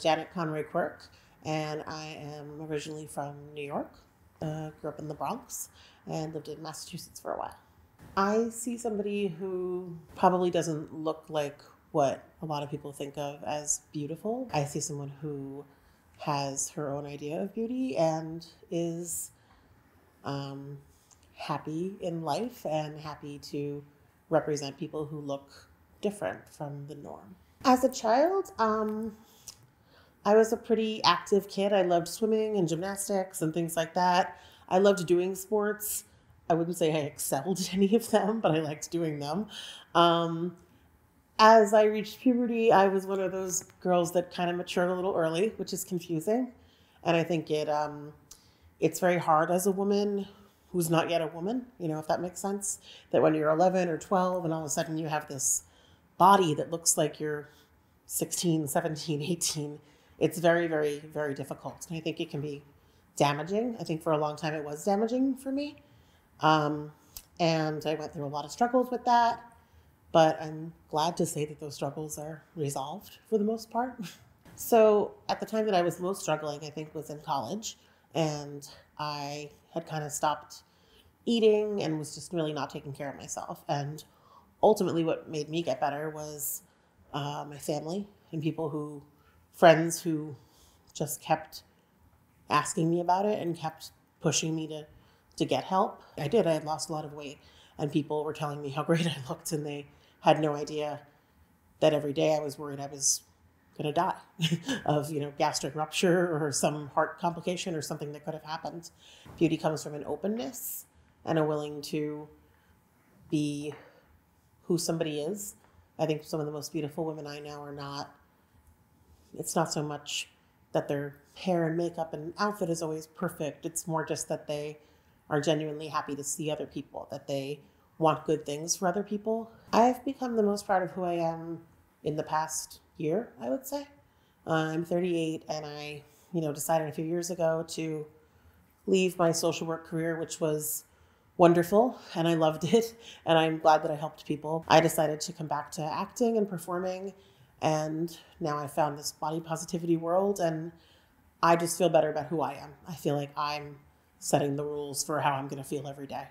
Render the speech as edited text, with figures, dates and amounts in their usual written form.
Janet Conroy Quirk, and I am originally from New York. Grew up in the Bronx and lived in Massachusetts for a while. I see somebody who probably doesn't look like what a lot of people think of as beautiful. I see someone who has her own idea of beauty and is happy in life and happy to represent people who look different from the norm. As a child, I was a pretty active kid. I loved swimming and gymnastics and things like that. I loved doing sports. I wouldn't say I excelled at any of them, but I liked doing them. Um, as I reached puberty, I was one of those girls that kind of matured a little early, which is confusing. And I think it's very hard as a woman who's not yet a woman, if that makes sense, that when you're 11 or 12 and all of a sudden you have this body that looks like you're 16, 17, 18, it's very, very, very difficult. And I think it can be damaging. I think for a long time it was damaging for me. And I went through a lot of struggles with that, but I'm glad to say that those struggles are resolved for the most part. So at the time that I was most struggling, I think was in college, and I had kind of stopped eating and was just really not taking care of myself. And ultimately what made me get better was my family and friends who just kept asking me about it and kept pushing me to get help. I had lost a lot of weight, and people were telling me how great I looked, and they had no idea that every day I was worried I was going to die of, gastric rupture or some heart complication or something that could have happened. Beauty comes from an openness and a willing to be who somebody is. I think some of the most beautiful women I know it's not so much that their hair and makeup and outfit is always perfect. It's more just that they are genuinely happy to see other people, that they want good things for other people. I've become the most proud of who I am in the past year, I would say. I'm 38, and I, decided a few years ago to leave my social work career, which was wonderful, and I loved it, and I'm glad that I helped people. I decided to come back to acting and performing, and now I found this body positivity world, and I just feel better about who I am. I feel like I'm setting the rules for how I'm going to feel every day.